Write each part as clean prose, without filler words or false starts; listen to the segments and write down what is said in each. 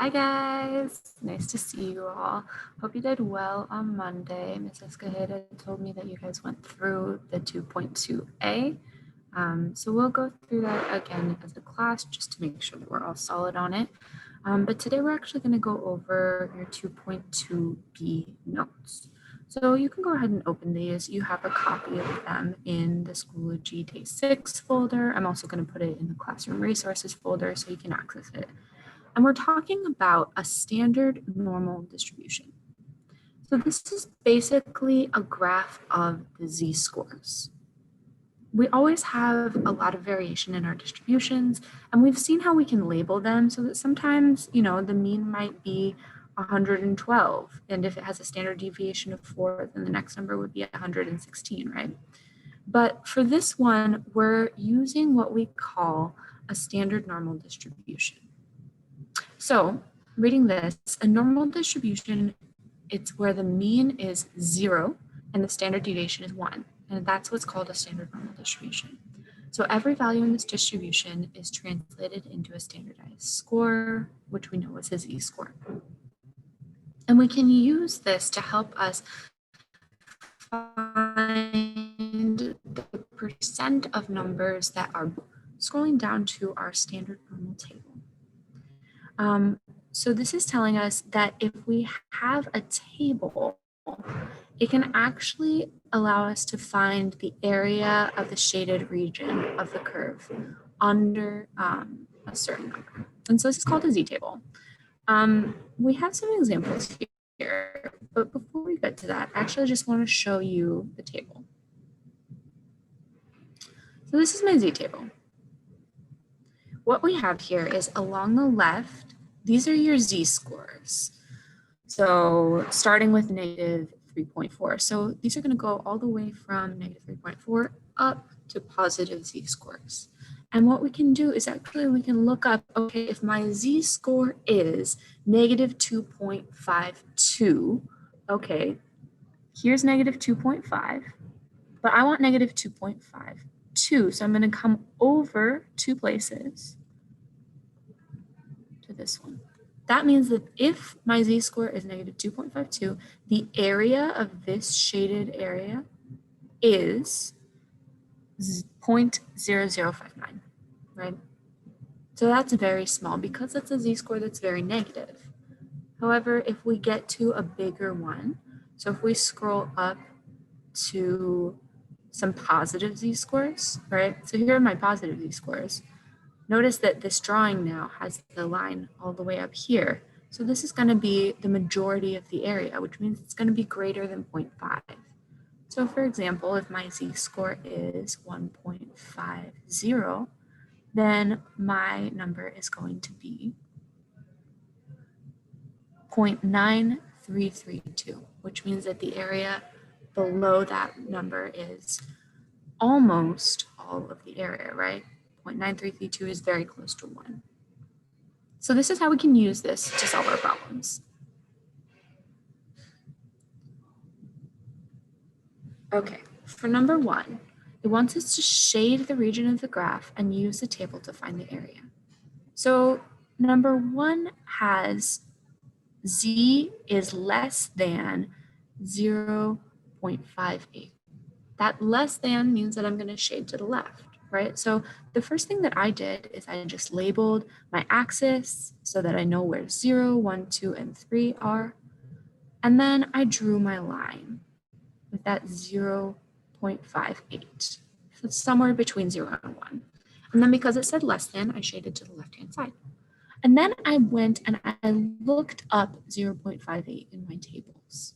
Hi guys, nice to see you all. Hope you did well on Monday. Ms. Escajeda told me that you guys went through the 2.2a. So we'll go through that again as a class just to make sure that we're all solid on it. But today we're actually going to go over your 2.2b notes. So you can go ahead and open these. You have a copy of them in the Schoology Day 6 folder. I'm also going to put it in the classroom resources folder so you can access it. And we're talking about a standard normal distribution. So this is basically a graph of the z-scores. We always have a lot of variation in our distributions, and we've seen how we can label them so that sometimes, the mean might be 112. And if it has a standard deviation of 4, then the next number would be 116, right? But for this one, we're using what we call a standard normal distribution. So reading this, a normal distribution, it's where the mean is 0 and the standard deviation is 1. And that's what's called a standard normal distribution. So every value in this distribution is translated into a standardized score, which we know is a z-score. And we can use this to help us find the percent of numbers that are scrolling down to our standard normal table. So this is telling us that if we have a table, it can actually allow us to find the area of the shaded region of the curve under a certain number. And so this is called a z-table. We have some examples here, but before we get to that, actually I just want to show you the table. So this is my z-table. What we have here is along the left, these are your z-scores. So starting with negative 3.4. So these are going to go all the way from negative 3.4 up to positive z-scores. And what we can do is actually we can look up, okay, if my z-score is negative 2.52, okay, here's negative 2.5, but I want negative 2.52. So I'm going to come over 2 places to this one. That means that if my z-score is negative 2.52, the area of this shaded area is 0.0059, right? So that's very small because that's a z-score that's very negative. However, if we get to a bigger one, so if we scroll up to some positive z-scores, right? So here are my positive z-scores. Notice that this drawing now has the line all the way up here. So this is going to be the majority of the area, which means it's going to be greater than 0.5. So for example, if my z-score is 1.50, then my number is going to be 0.9332, which means that the area below that number is almost all of the area, right? 0.9332 is very close to 1. So this is how we can use this to solve our problems. Okay, for number 1, it wants us to shade the region of the graph and use the table to find the area. So number 1 has z is less than 0.58. That less than means that I'm going to shade to the left, right? So the first thing that I did is I just labeled my axis so that I know where 0, 1, 2, and 3 are. And then I drew my line with that 0.58. So it's somewhere between 0 and 1. And then because it said less than, I shaded to the left-hand side. And then I went and I looked up 0.58 in my tables,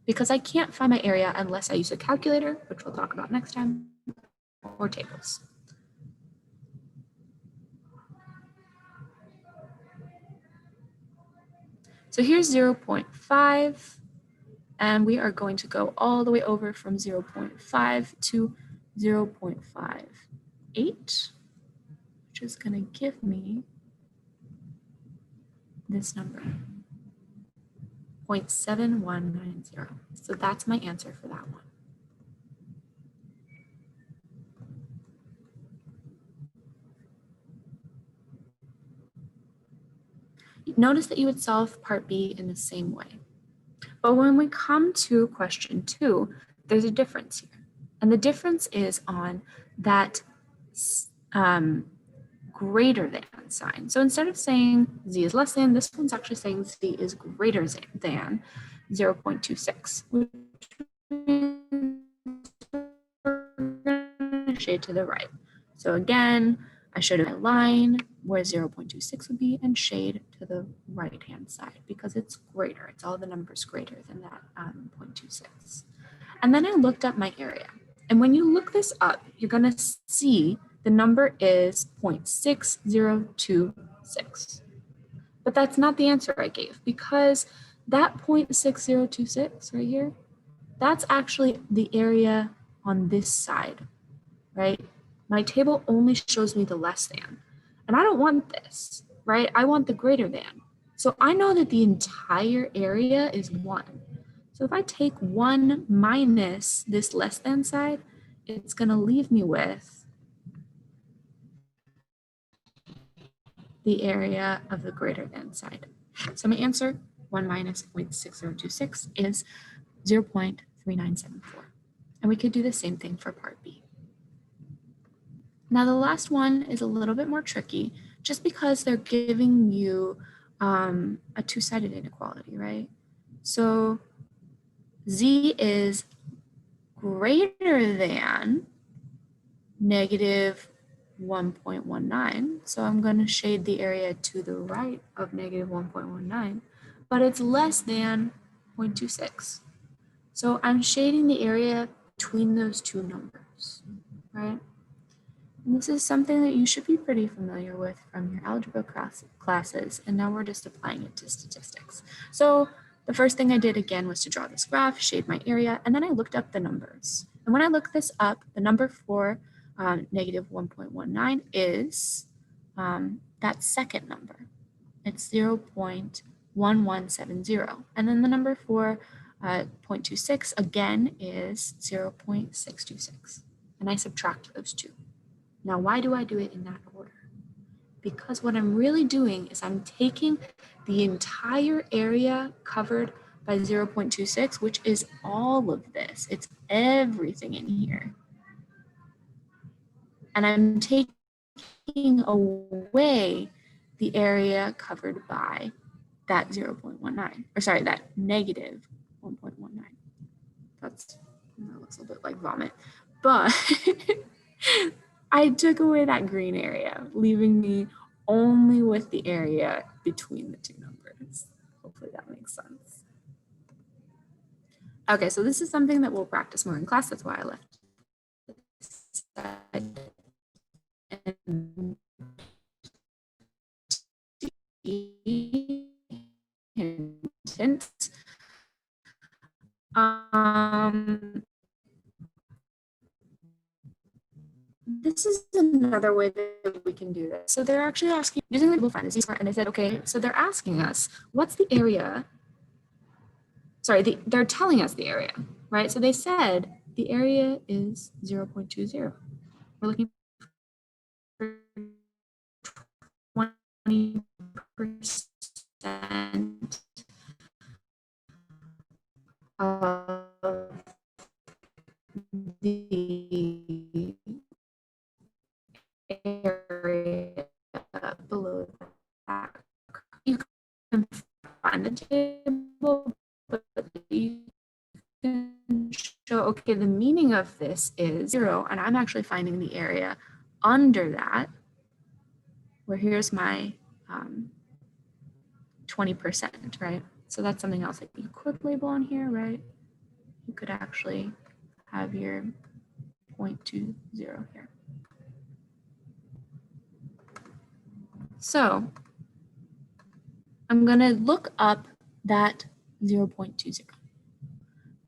because I can't find my area unless I use a calculator, which we'll talk about next time, or tables. So here's 0.5, and we are going to go all the way over from 0.5 to 0.58, which is going to give me this number, 0.7190. So that's my answer for that one. Notice that you would solve part B in the same way. But when we come to question 2, there's a difference here. And the difference is on that greater than sign. So instead of saying z is less than, this one's actually saying z is greater than 0.26, which means shade to the right. So again, I showed a line where 0.26 would be and shade to the right-hand side because it's greater. It's all the numbers greater than that 0.26. And then I looked up my area. And when you look this up, you're going to see the number is 0.6026. But that's not the answer I gave because that 0.6026 right here, that's actually the area on this side, right? My table only shows me the less than. And I don't want this, right? I want the greater than. So I know that the entire area is 1. So if I take 1 minus this less than side, it's going to leave me with the area of the greater than side. So my answer, 1 minus 0.6026 is 0.3974. And we could do the same thing for part B. Now the last one is a little bit more tricky just because they're giving you a two-sided inequality, right? So z is greater than negative 1.19. So I'm going to shade the area to the right of negative 1.19, but it's less than 0.26. So I'm shading the area between those two numbers, right? And this is something that you should be pretty familiar with from your algebra classes, and now we're just applying it to statistics. So the first thing I did again was to draw this graph, shade my area, and then I looked up the numbers. And when I looked this up, the number for negative 1.19 is that second number. It's 0.1170. And then the number for 0.26 again is 0.626. And I subtract those two. Now, why do I do it in that order? Because what I'm really doing is I'm taking the entire area covered by 0.26, which is all of this. It's everything in here. And I'm taking away the area covered by that 0.19, or sorry, that negative 1.19. That looks a little bit like vomit, but I took away that green area, leaving me only with the area between the two numbers. Hopefully that makes sense. Okay, so this is something that we'll practice more in class. That's why I left this side. This is another way that we can do this. So they're actually asking, using the table find the z-square, and they said, okay, so they're asking us, what's the area? Sorry, they're telling us the area, right? So they said the area is 0.20. We're looking for 20% of the area below that. You can find the table, but you can show, okay, the meaning of this is 0, and I'm actually finding the area under that, where here's my 20%, right? So that's something else that you could label on here, right? You could actually have your 0.20 here. So I'm going to look up that 0.20.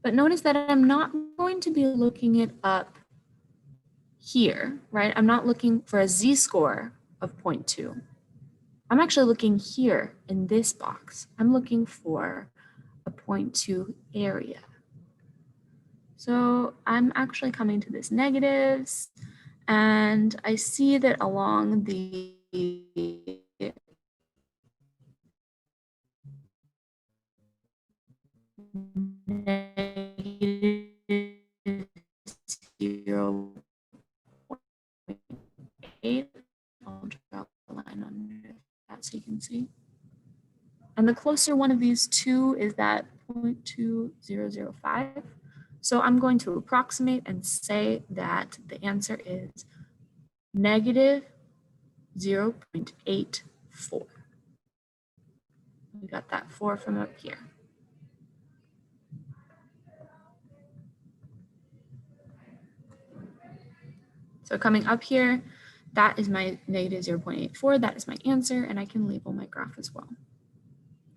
But notice that I'm not going to be looking it up here, right? I'm not looking for a z-score of 0.2. I'm actually looking here in this box. I'm looking for a 0.2 area. So I'm actually coming to this negatives, and I see that along the 0.8. I'll draw a line under that so you can see. And the closer one of these two is that 0.2005. So I'm going to approximate and say that the answer is negative 0.84. We got that 4 from up here. So coming up here, that is my negative 0.84. That is my answer, and I can label my graph as well.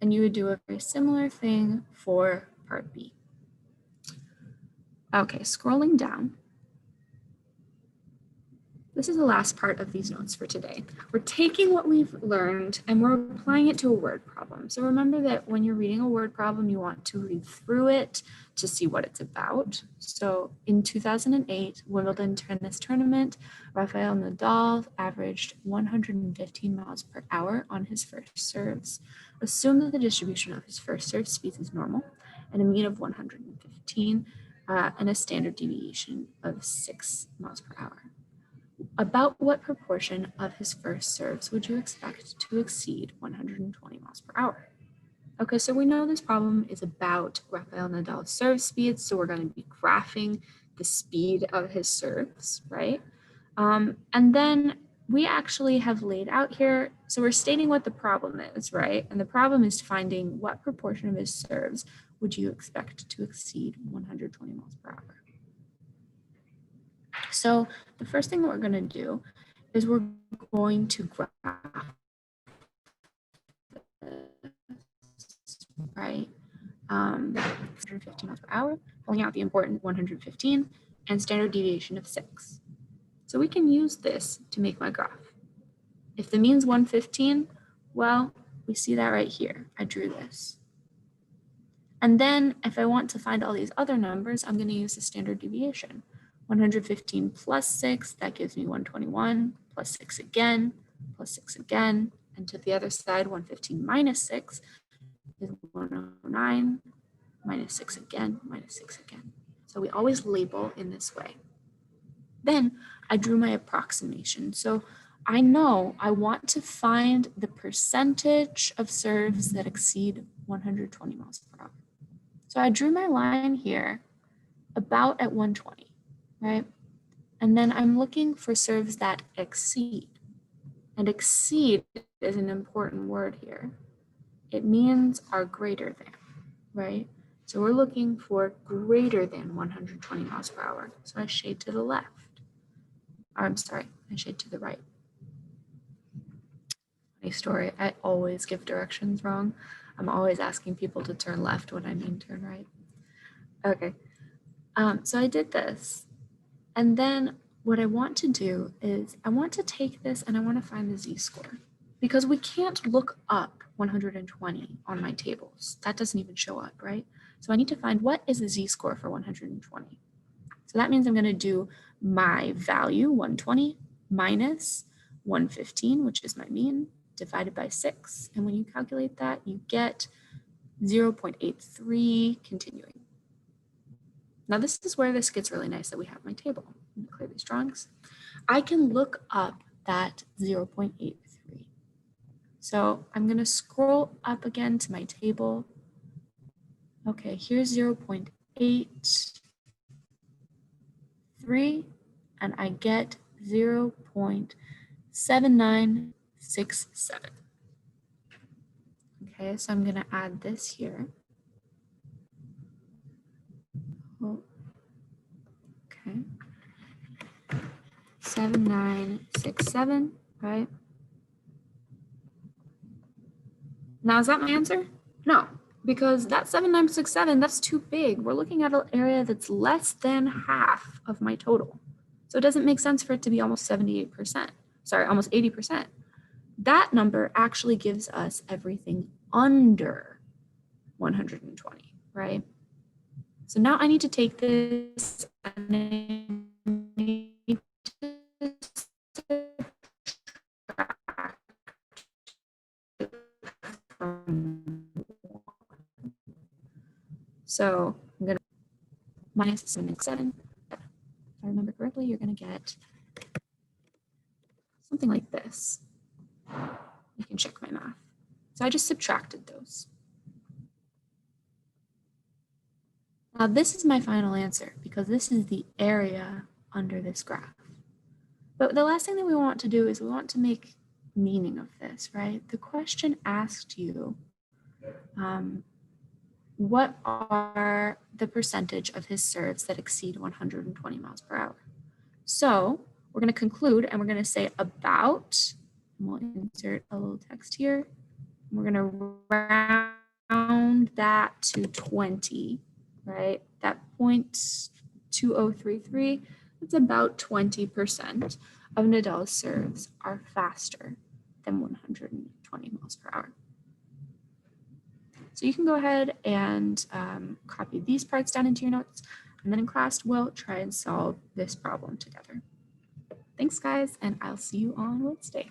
And you would do a very similar thing for part B. Okay, scrolling down. This is the last part of these notes for today. We're taking what we've learned and we're applying it to a word problem. So remember that when you're reading a word problem, you want to read through it to see what it's about. So in 2008 Wimbledon tennis tournament, Rafael Nadal averaged 115 miles per hour on his first serves. Assume that the distribution of his first serve speeds is normal and a mean of 115 and a standard deviation of 6 miles per hour. About what proportion of his first serves would you expect to exceed 120 miles per hour? Okay, so we know this problem is about Rafael Nadal's serve speed, so we're going to be graphing the speed of his serves, right? And then we actually have laid out here, so we're stating what the problem is, right? And the problem is finding what proportion of his serves would you expect to exceed 120 miles per hour. So the first thing that we're going to do is we're going to graph, right? 115 miles per hour, pulling out the important 115 and standard deviation of 6. So we can use this to make my graph. If the mean's 115, well, we see that right here. I drew this. And then if I want to find all these other numbers, I'm going to use the standard deviation. 115 plus 6, that gives me 121, plus 6 again, plus 6 again, and to the other side, 115 minus 6 is 109, minus 6 again, minus 6 again. So we always label in this way. Then I drew my approximation. So I know I want to find the percentage of serves that exceed 120 miles per hour. So I drew my line here about at 120. Right? And then I'm looking for serves that exceed. And exceed is an important word here. It means are greater than, right? So we're looking for greater than 120 miles per hour. So I shade to the left. Or I'm sorry, I shade to the right. Funny story, I always give directions wrong. I'm always asking people to turn left when I mean turn right. Okay, so I did this. And then what I want to do is I want to take this and I want to find the z-score because we can't look up 120 on my tables. That doesn't even show up, right? So I need to find what is the z-score for 120. So that means I'm going to do my value, 120, minus 115, which is my mean, divided by 6. And when you calculate that, you get 0.83 continuing. Now this is where this gets really nice that we have my table. I'm going to clear these drawings. I can look up that 0.83. So I'm going to scroll up again to my table. Okay, here's 0.83 and I get 0.7967. Okay, so I'm going to add this here. Okay. 7967, right? Now, is that my answer? No, because that 7967, that's too big. We're looking at an area that's less than half of my total. So it doesn't make sense for it to be almost 78%. Sorry, almost 80%. That number actually gives us everything under 120, right? So now I need to take this and I need to so I'm going to minus 7. If I remember correctly, you're going to get something like this. You can check my math. So I just subtracted those. Now this is my final answer because this is the area under this graph. But the last thing that we want to do is we want to make meaning of this, right? The question asked you, what are the percentage of his serves that exceed 120 miles per hour? So we're going to conclude and we're going to say about, and we'll insert a little text here. We're going to round that to 20, right? That 0.2033, that's about 20% of Nadal's serves are faster than 120 miles per hour. So you can go ahead and copy these parts down into your notes, and then in class, we'll try and solve this problem together. Thanks, guys, and I'll see you on Wednesday.